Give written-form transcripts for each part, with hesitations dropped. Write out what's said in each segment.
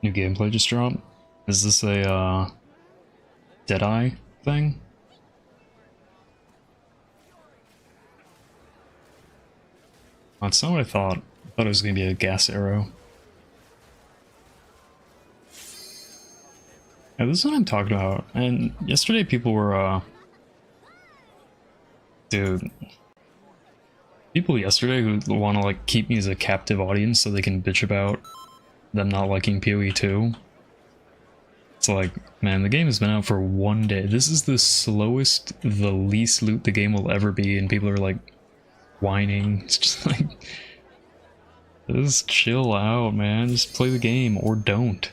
New gameplay just dropped. Is this a Deadeye thing? That's not what I thought. I thought it was gonna be a gas arrow. Yeah, this is what I'm talking about. And yesterday people were dude. People yesterday who want to like keep me as a captive audience so they can bitch about them not liking PoE 2. It's like, man, the game has been out for 1 day. This is the slowest, the least loot the game will ever be, and people are like whining. It's just like, just chill out, man. Just play the game or don't.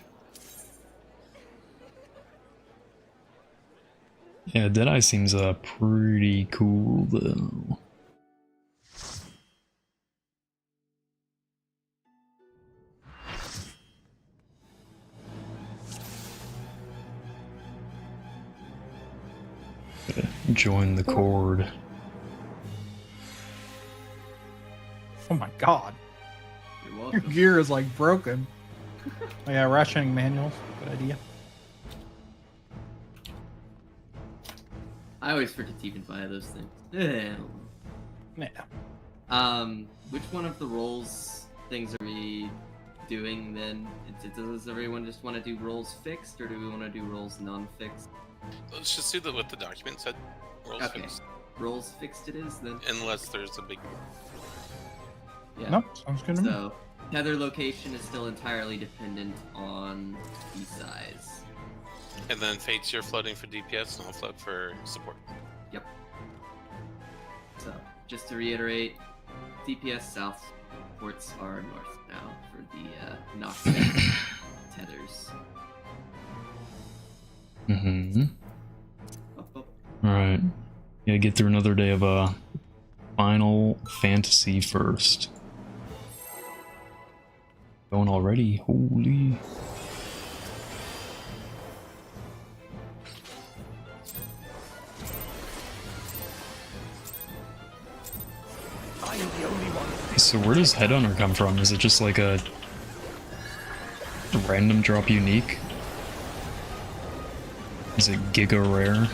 Yeah, Deadeye seems pretty cool though. Join the Cord. Oh my god. You're Your welcome. gear is like broken. Oh yeah, rationing manuals. Good idea. I always forget to even buy those things. Yeah. Which one of the roles things are we doing then? Does everyone just want to do roles fixed, or do we want to do roles non-fixed? Let's just do what the document said. Rolls Okay. fixed. Roles fixed it is then. Unless there's a big... Yeah. Nope, sounds good to me. So tether location is still entirely dependent on the size. And then Fates, you're floating for DPS, and I'll float for support. Yep. So just to reiterate, DPS south, ports are north now for the Nox tethers. Mm-hmm. Up, up. Alright. Gotta get through another day of Final Fantasy first. Going already? Holy. So where does Headhunter come from? Is it just like a random drop unique? Is it Giga Rare?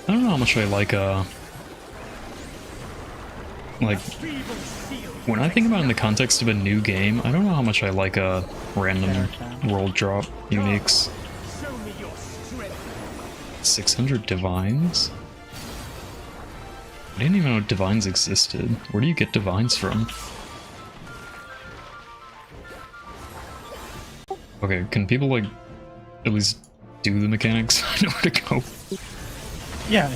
I don't know how much I like when I think about it in the context of a new game, I don't know how much I like random world drop uniques. 600 divines? I didn't even know divines existed. Where do you get divines from? Okay, can people like at least do the mechanics? I know where to go. Yeah.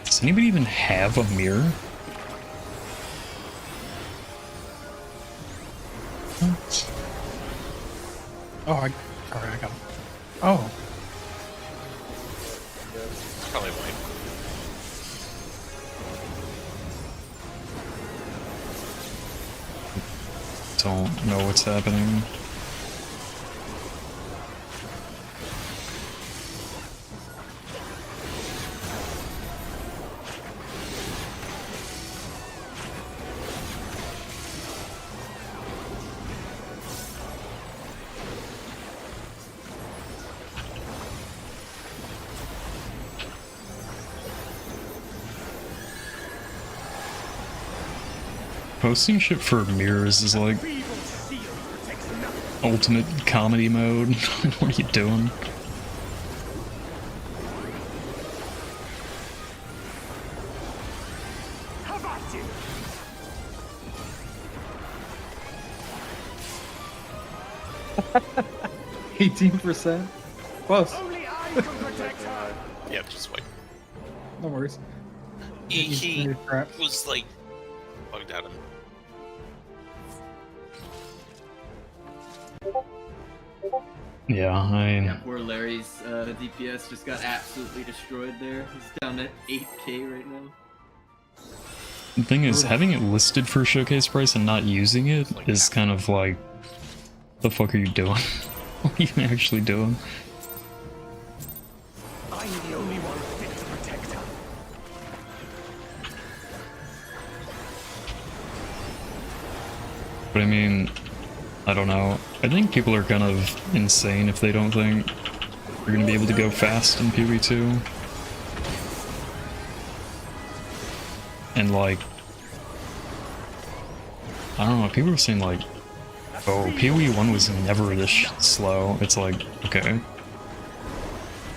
Does anybody even have a mirror? What? Oh, sorry, I got it. Oh. Probably white. Don't know what's happening. Posting shit for mirrors is like ultimate comedy mode. What are you doing? 18%. Close. Yeah, just wait. No worries. He Crap. was like bugged out of him. Yeah, Yeah, poor Larry's DPS just got absolutely destroyed there. He's down at 8k right now. the thing is, having it listed for showcase price and not using it is kind of like, the fuck are you doing? What are you actually doing? I'm the only one fit to protect her. But I mean, I don't know. I think people are kind of insane if they don't think you're gonna be able to go fast in PoE2. And like, I don't know, people are saying like, oh, PoE1 was never this slow. It's like, okay.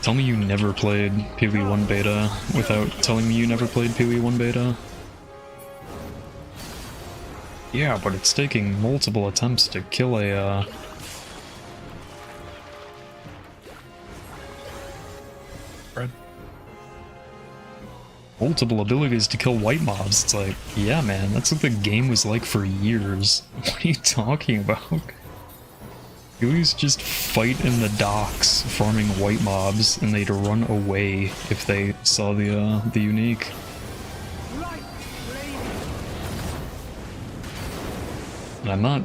Tell me you never played PoE1 beta without telling me you never played PoE1 beta. Yeah, but it's taking multiple attempts to kill a, Fred. multiple abilities to kill white mobs. It's like, yeah man, that's what the game was like for years. What are you talking about? You always just fight in the docks farming white mobs and they'd run away if they saw the unique. And I'm not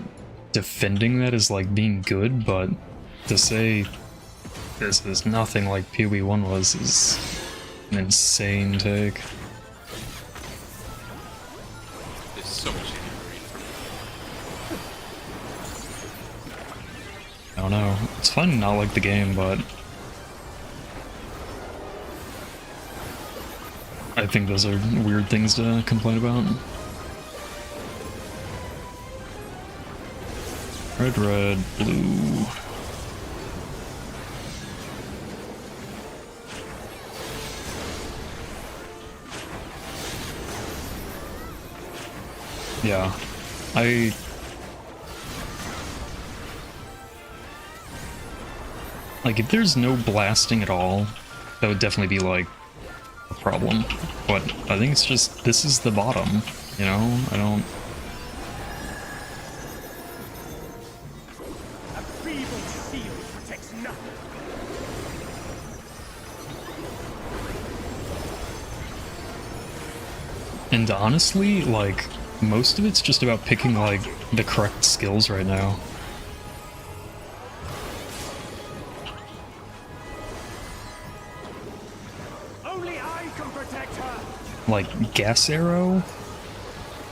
defending that as like being good, but to say this is nothing like PoE1 was is an insane take. It's so much easier to read from. I don't know. It's fun to not like the game, but I think those are weird things to complain about. Red, red, blue. Yeah, like, if there's no blasting at all, that would definitely be, like, a problem. But I think it's just, this is the bottom, you know? I don't... A feeble shield protects nothing. And honestly, like, most of it's just about picking, like, the correct skills right now. Only I can protect her. Like, Gas Arrow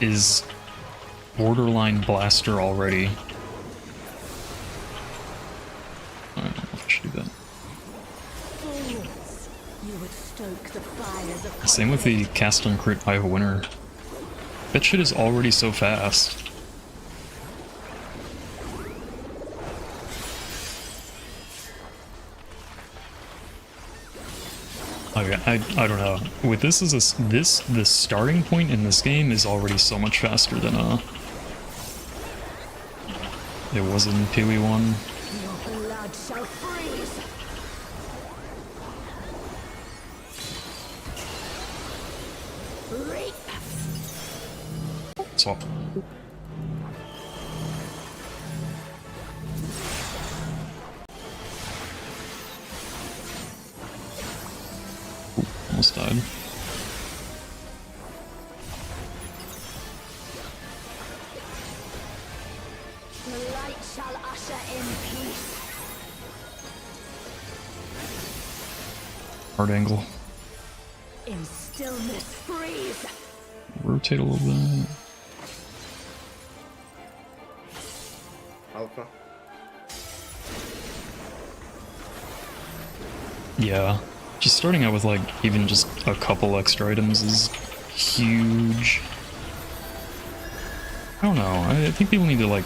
is borderline blaster already. I don't know if I should do that. Fools, you would stoke the fires of Same with the cast on crit Eye of Winter. That shit is already so fast. Okay, I don't know. With this as the starting point in this game is already so much faster than it was in PoE1. your blood shall freeze. Reap. Swap. Ooh, almost died. The light shall usher in peace. Hard angle. In stillness freeze. Rotate a little bit. Alpha. Yeah. Just starting out with like even just a couple extra items is huge. I don't know. I think people need to like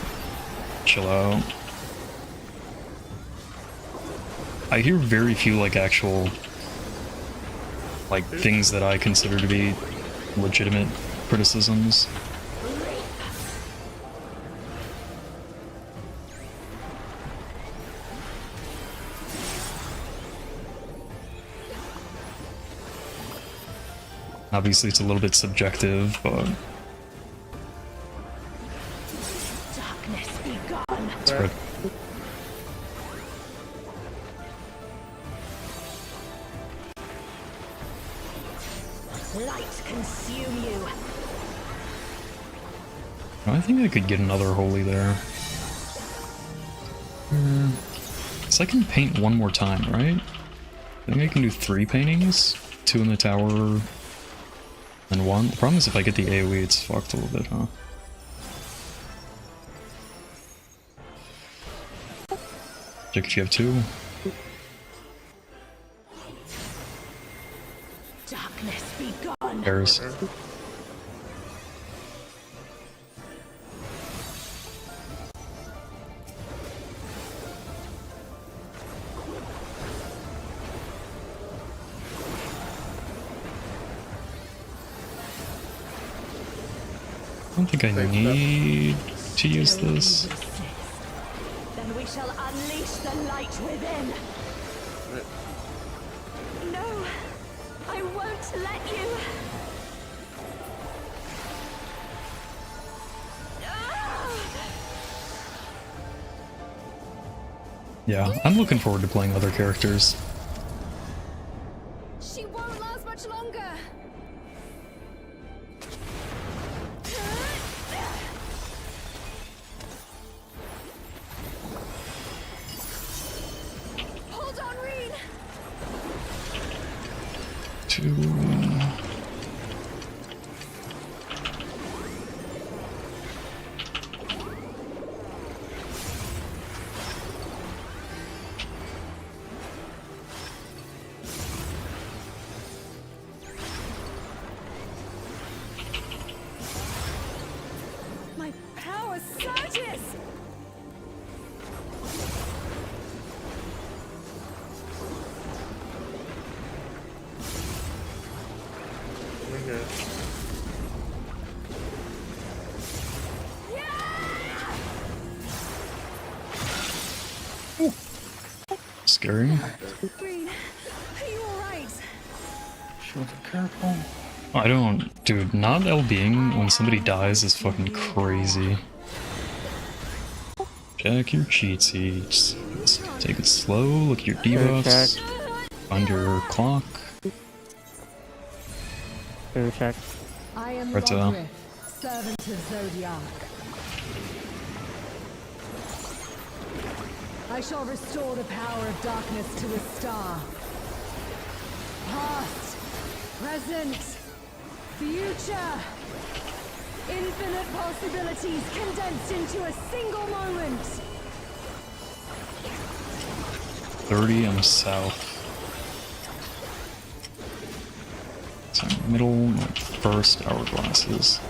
chill out. I hear very few like actual like things that I consider to be legitimate criticisms. Obviously, it's a little bit subjective, but Darkness be gone. it's good. Light consume you. I think I could get another holy there. So I can paint one more time, right? I think I can do 3 paintings, 2 in the tower, and 1. The problem is if I get the AoE, it's fucked a little bit, huh? Check if you have 2. Darkness be gone. Pairs. I don't think I need to use this. Then we shall unleash the light within. No, I won't let you. Yeah, I'm looking forward to playing other characters. She won't last much longer. Hold on, Reed. 2. My power surges. Okay. Scary. Reed, are you alright? She wasn't careful. I don't... Dude, not LBing when somebody dies is fucking crazy. Check your cheat sheets. Take it slow, look at your debuffs. Find your clock. Check. I am Right, Lodrith, servant of Zodiac. I shall restore the power of darkness to a star. Past, present, future. Infinite possibilities condensed into a single moment. 30, I'm south. So middle, my first hourglasses.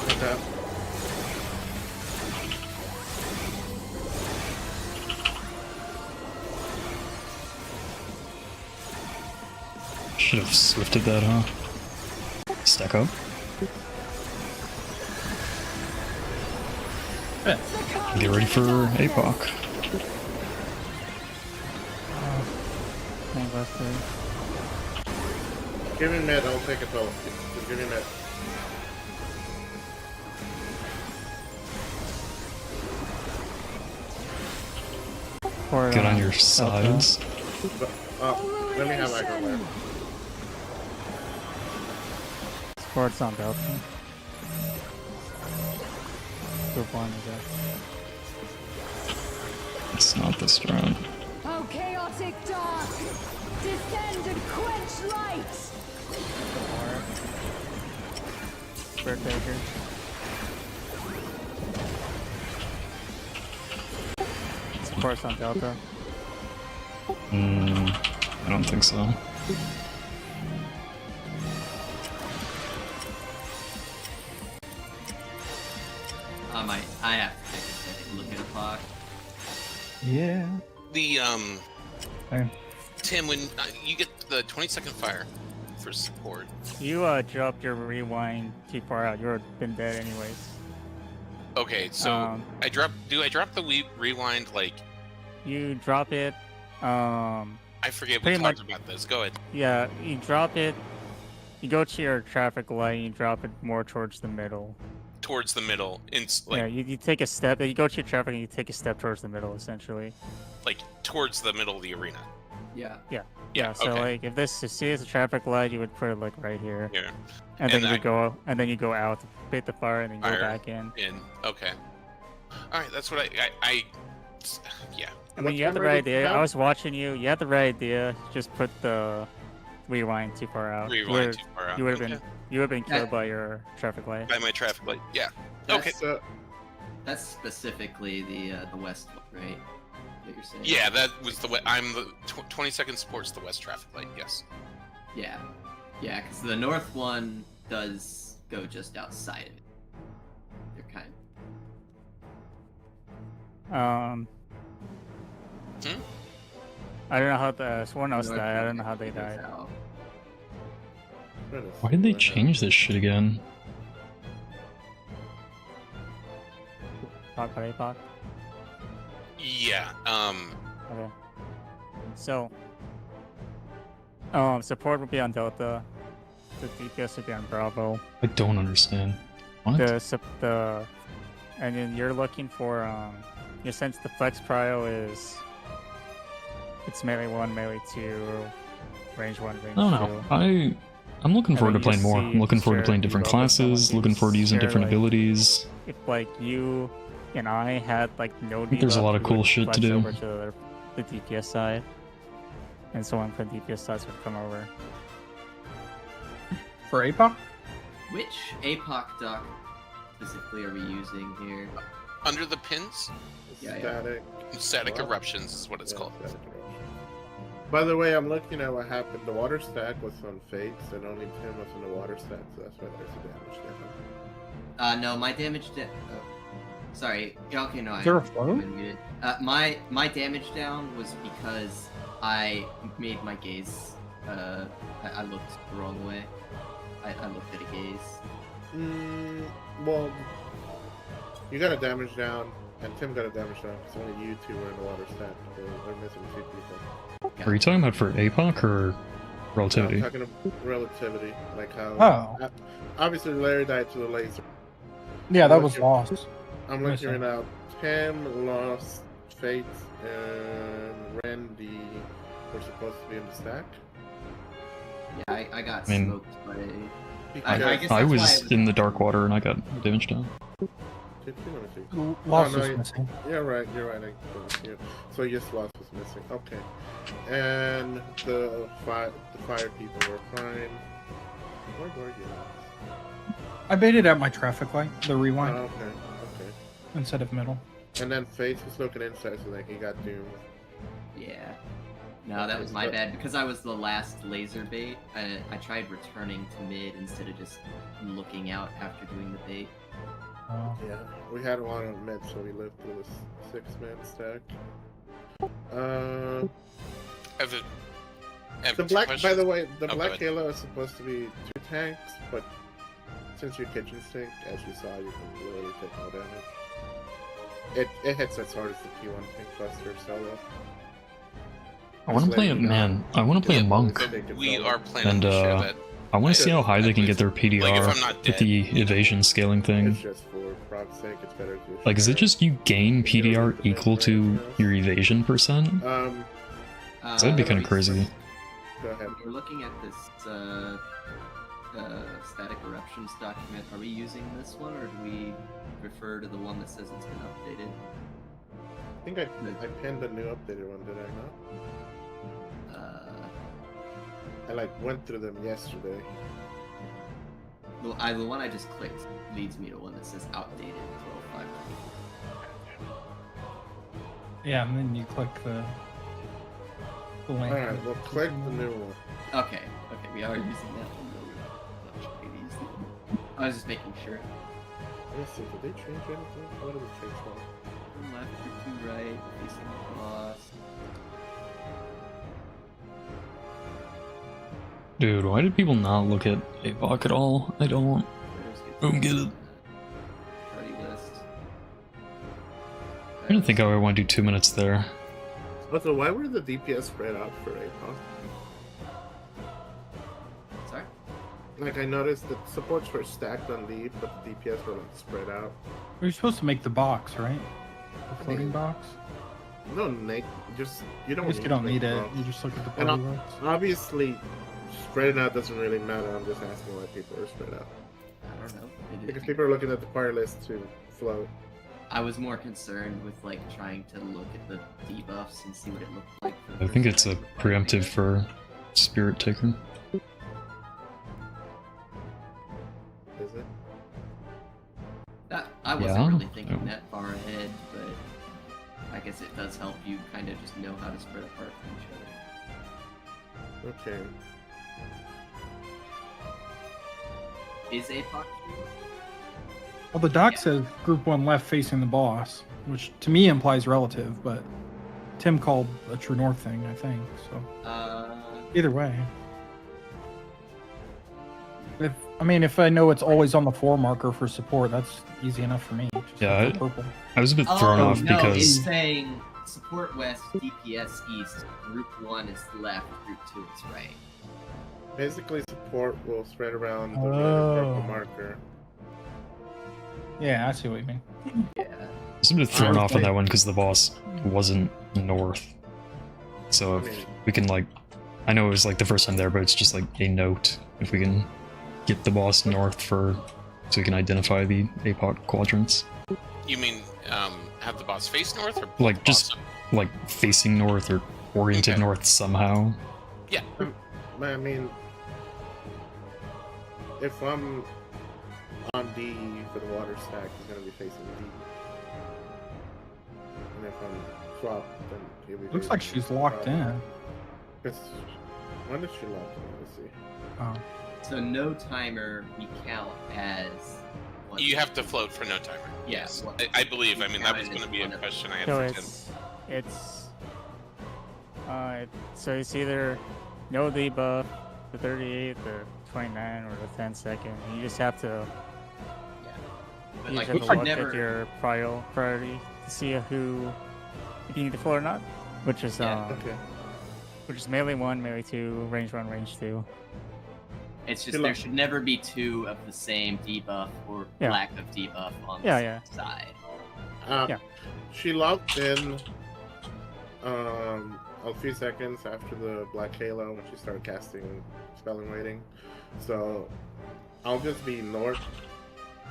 Okay. Should have swifted that, huh? Stack up. Get ready for APOC. Give me mid, I'll take it all. Just give me mid. Get on your sides. But, let me have aggro there. Sports on Delta. Group 1 is it? It's not this round. Oh, chaotic dark! Descend and quench light! Spirit Taker. Sports on Delta. I don't think so. I have to take a second look at a clock. Yeah. The Okay. Tim, when you get the 20-second fire for support. You dropped your rewind too far out. You would have been dead anyways. Okay, so I drop. Do I drop the rewind? Like You drop it. I forget. We Pretty talked about this. Go ahead. Yeah, you drop it. You go to your traffic light. And you drop it more towards the middle. Towards the middle. Like, Yeah, you take a step. You go to your traffic and you take a step towards the middle, essentially. like towards the middle of the arena. Yeah. Yeah. So okay. like, if this see as a traffic light, you would put it like right here. Yeah. And then And you go. And then you go out, hit the fire, and then go Fire. back in. Okay. All right. That's what I yeah. I mean, you have the right idea. I was watching you. You had the right idea. Just put the rewind too far out. Rewind too far out. You would have Okay. been. You would have been killed by your traffic light. By my traffic light. Yeah. That's, Okay. So, That's specifically the west one, right? That you're saying. Yeah, that was the way. I'm the 20-second support's the west traffic light. Yes. Yeah. Yeah, because the north one does go just outside of it. They're kind I don't know how the someone else North died. I don't one know how they goes died. out. Why did they change this shit again? Pop, pop, pop. Yeah. Okay. So, support would be on Delta. The DPS would be on Bravo. I don't understand. What? And then you're looking for since the flex prio is it's melee 1, melee 2, range 1, range 2. I don't know. I'm looking forward to playing more. I'm looking forward to playing different classes, looking forward to using different abilities. If like you and I had like no think there's a debuff, lot of we cool would shit to flex do. over to the DPS side, and someone from DPS side would come over. For APOC? Which APOC duck specifically are we using here? Under the pins, Yeah, yeah. Static. static What? eruptions is what it's Yeah, called. static eruption. By the way, I'm looking at what happened. The water stack was on Fates, and only Tim was in the water stack, so that's why there's a damage there. No, my damage sorry, yeah, okay, no, Is there a I've float? been muted. My damage down was because I made my gaze. I looked the wrong way. I looked at a gaze. Well, you got a damage down, and Tim got a damage down. It's only you two were in the water stack. We're missing 2 people. Are you talking about for APOC or relativity? I'm talking about relativity, like how. Oh. Obviously, Larry died to the laser. Yeah, that was lost. I'm looking right now. Tim, Lost, Fate, and Randy were supposed to be in the stack. Yeah, I got I mean, smoked by. Because I guess I that's why was in the dark water and I got damage down. Did you want to see? Lost Oh, no, was you- missing. Yeah, right. You're right. Yeah. So yes, Lost was missing. Okay. And the fire people were fine. Where were you? I baited out my traffic light, the Oh, rewind, okay. instead of middle. And then Faith was looking inside, so like he got doomed. Yeah. No, that was my bad. Because I was the last laser bait, I tried returning to mid instead of just looking out after doing the bait. Yeah, we had one on mid, so we lived through this 6-man stack. The black, by the way, the Oh, black go ahead. Halo is supposed to be 2 tanks, but since your kitchen sink, as you saw, you can literally take no damage. It hits as hard as the P1 tank cluster solo. I want to play a man. I want to play a monk. We are planning And to share that. I want to see how high they can get their Like, if PDR I'm not with dead, the evasion scaling It's thing. just for Rob's sake, it's better to Like, is it just you gain PDR equal to your evasion percent? That'd be kind of crazy. Go ahead. When we're looking at this static eruptions document, are we using this one or do we refer to the one that says it's been updated? I think I pinned a new updated one, did I not? I like went through them yesterday. The one I just clicked leads me to one that says outdated 12.5. Yeah, and then you click the link. Alright, well click the new one. Okay, we are using that one. Though. I was just making sure. Let me see, did they change anything? What did they change from? Two left, two right, facing the boss. Dude, why did people not look at APOC at all? I don't get it. Party list. I didn't think I would want to do 2 minutes there. Also, why were the DPS spread out for APOC? Sorry? Like, I noticed that supports were stacked on lead, but the DPS were, like, spread out. You're supposed to make the box, right? The floating box. No, Nick, just, you don't I guess you don't to need make it. the box. You just look at the And party list. obviously, spreading out doesn't really matter. I'm just asking why people are spread out. I don't know. Because people are looking at the fire list to float. I was more concerned with like trying to look at the debuffs and see what it looked like. For the I think first it's a time. preemptive for Spirit Taker. Is it? I wasn't Yeah? really thinking Oh. that far ahead, but I guess it does help you kind of just know how to spread apart from each other. Okay. Is APOC? Well, the doc says group 1 left facing the boss, which to me implies relative, but Tim called a true north thing, I think. So either way, if I know it's always on the 4 marker for support, that's easy enough for me. Just Yeah, look for purple. I was a bit thrown off no, because it's saying support west, DPS east, group 1 is left, group 2 is right. Basically, support will spread around the red and Oh. purple marker. Yeah, I see what you mean. Yeah. I was a bit thrown off on Honestly- that one because the boss wasn't north. So if we can like, I know it was like the first time there, but it's just like a note if we can get the boss north so we can identify the APOC quadrants. You mean have the boss face north or Like the just boss- like facing north or oriented Okay. north somehow. Yeah. But I mean, if I'm on D for the water stack, he's gonna be facing D. And if I'm swapped, then he'll be Looks like facing she's locked bottom. in. When is she locked in? Let's see. Oh. So no timer we count as one. You have to float for no timer. Yeah, Yes, one- I believe. I mean, that was counted going to as be a one of- question I had So for Tim. it's either no debuff, the 38, the 29, or the 10 second. You just have to But you like just we have to should look never. at your priority to see who if you need to float or not, which is Yeah. Okay. which is melee 1, melee 2, range 1, range 2. It's just Good there luck. should never be 2 of the same debuff or Yeah. lack of debuff on the Yeah, same yeah. side. Yeah. She logged in a few seconds after the Black Halo when she started casting Spelling Waiting. So I'll just be north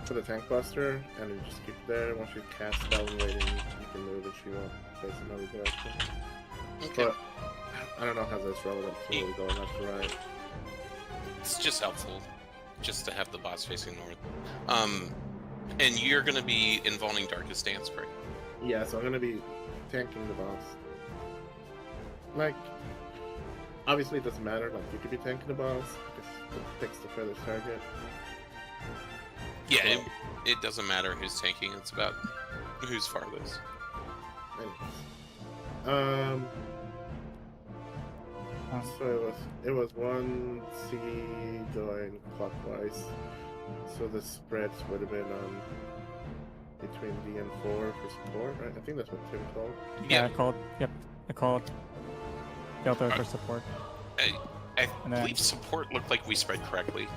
for the Tank Buster and then just keep it there. Once you cast Spelling Waiting, you can move if she won't face another direction. Okay. But I don't know how that's relevant to where we're going left to right. It's just helpful just to have the boss facing north. And you're going to be involving Darkest Dance, right? Yeah, so I'm gonna be tanking the boss. Like, obviously it doesn't matter, like you could be tanking the boss, because it picks the furthest target. Yeah, it doesn't matter who's tanking, it's about who's farthest. Anyways. So it was 1C going clockwise. So the spreads would have been between D and 4 for support, right? I think that's what Tim called. Yeah, I called Delta for support. I And then- believe support looked like we spread correctly.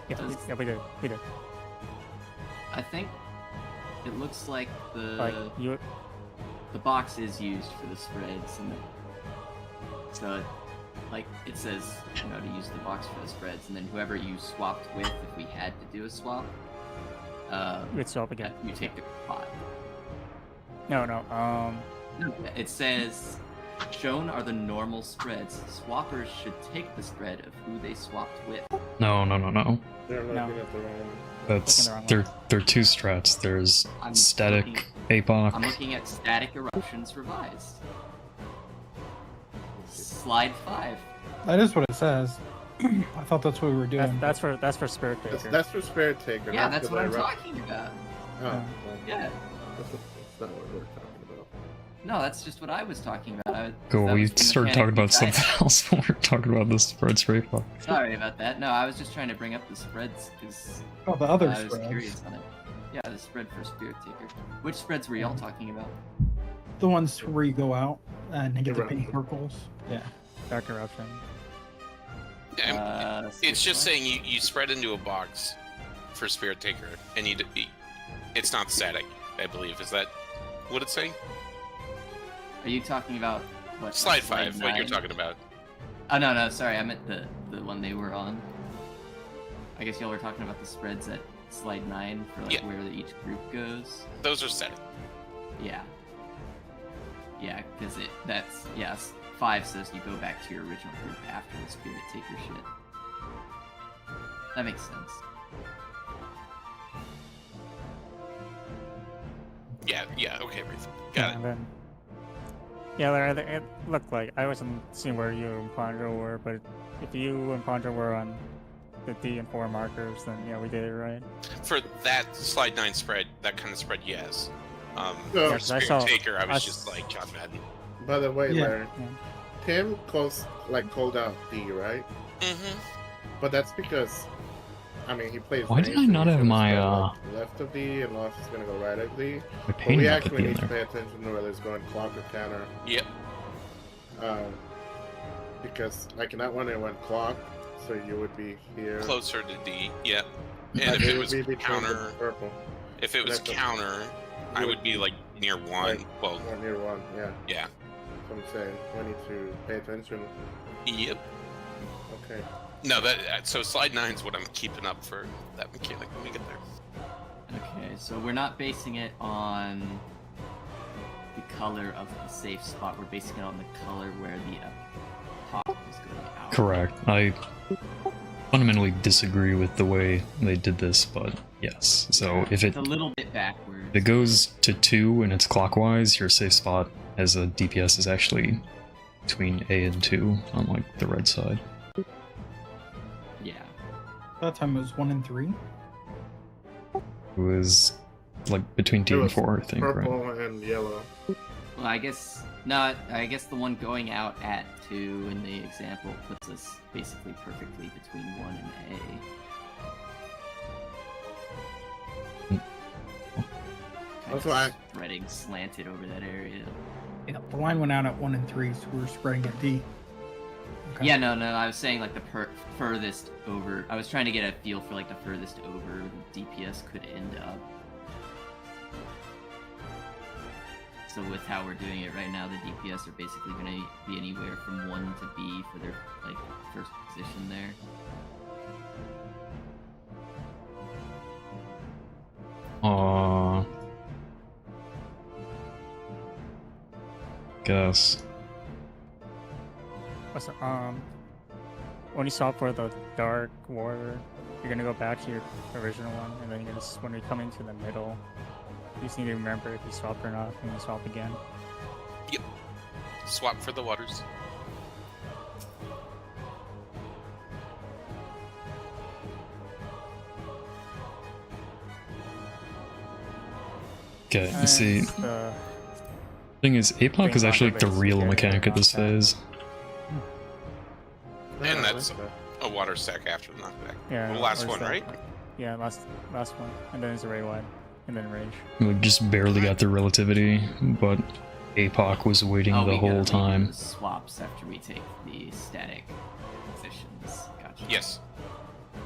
Yeah, we did. I think it looks like Like the box is used for the spreads, and so like it says to use the box for the spreads, and then whoever you swapped with, if we had to do a swap, you would swap again. you take the spot. No. It says shown are the normal spreads. Swappers should take the spread of who they swapped with. No. They're looking No. at the wrong. That's the wrong there are two strats. There's I'm static looking- APOC. I'm looking at static eruptions revised. Slide 5. That is what it says. I thought that's what we were doing. That's for Spirit Taker. That's for Spirit Taker. Yeah, not that's for what the I'm Erupt- talking about. Oh, well, Yeah. that's what not what we're talking about. No, that's just what I was talking about. Go, that we was the started talking mechanic about behind something it. else when we were talking about the spreads Wraeclast. Sorry about that. No, I was just trying to bring up the spreads because Oh, the other I was spreads. curious on it. Yeah, the spread for Spirit Taker. Which spreads were y'all talking about? The ones where you go out and you get the pink Eruption. circles. Yeah. Dark Eruption. It's just saying you spread into a box for Spirit Taker, and it's not static, I believe. Is that what it's saying? Are you talking about what? Slide 5, what you're 9? talking about. Oh no, sorry, I meant the one they were on. I guess y'all were talking about the spreads at slide 9 for like Yeah. where each group goes. Those are static. Yeah. Yeah, because that's 5 says you go back to your original group after the Spirit Taker shit. That makes sense. Yeah, okay, Wraith. Got it. And then, yeah, Larry, it looked like I wasn't seeing where you and Pondro were, but if you and Pondro were on the D and 4 markers, then yeah, we did it right. For that slide 9 spread, that kind of spread, yes. Yeah, For 'cause I Spirit saw- Taker, I was I just like, John Madden. By the way, Yeah. Larry, Yeah. Tim called out D, right? Mm-hmm. But that's because, I mean, he plays. Why did range, I so not he's have gonna my, start, like, left of D, and Lost is gonna go right of D. My But painting we up at actually the need end to there. pay attention to whether it's going clock or counter. Yep. Because like in that one it went clock, so you would be here. Closer to D, yep. Like, And if it would was be between the counter, purple. if it was That's a- counter, I would be like near 1. Like, Well, One near one, yeah. yeah. So I'm saying we need to pay attention. Yep. Okay. No, so slide 9 is what I'm keeping up for that mechanic when we get there. Okay, so we're not basing it on the color of the safe spot. We're basing it on the color where the pop is going out. Correct. I fundamentally disagree with the way they did this, but yes. So if It's a little bit backwards. it goes to 2 and it's clockwise, your safe spot as a DPS is actually between A and 2 on like the red side. Yeah. That time it was 1 and 3. It was like between 2 It and was 4, I think, right? Purple and yellow. Well, I guess not. I guess the one going out at 2 in the example puts us basically perfectly between 1 and A. Kind That's of why spreading slanted over that area. Yeah, the line went out at 1 and 3, so we were spreading at D. Okay. Yeah, no, I was saying like the furthest over. I was trying to get a feel for like the furthest over the DPS could end up. So with how we're doing it right now, the DPS are basically going to be anywhere from 1 to B for their like first position there. Guess. Also, when you swap for the Dark Warrior, you're gonna go back to your original one, and then you're gonna when you come into the middle, you just need to remember if you swapped or not, and you swap again. Yep. Swap for the waters. Okay, And see, the thing is, APOC is actually like the real mechanic at this phase. Yeah, And I that's- like that. A water stack after the knockback. yeah, The last or is one, that- right? Yeah, last one, and then it's a Ray Wide, and then Rage. We just barely got the relativity, but APOC was waiting Oh, the we whole gotta make time. those swaps after we take the static positions. Gotcha. Yes.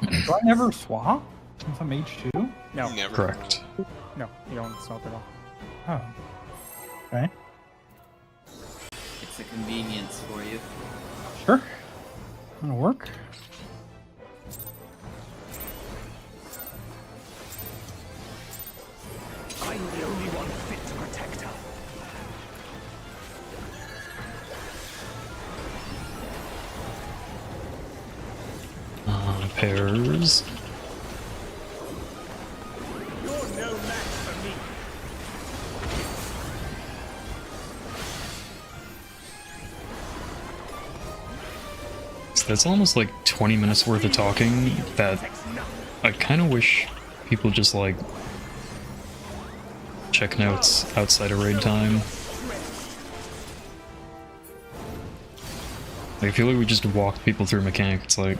Do I never swap since I'm H2? No, Never. Correct. no, you don't swap at all. Oh. Okay. It's a convenience for you. Sure. Gonna work. I'm the only one fit to protect her. Pairs. You're no match for me. So that's almost like 20 minutes worth of talking that Protects nothing. I kind of wish people just like check notes outside of raid time. Like, I feel like we just walked people through mechanic. It's like,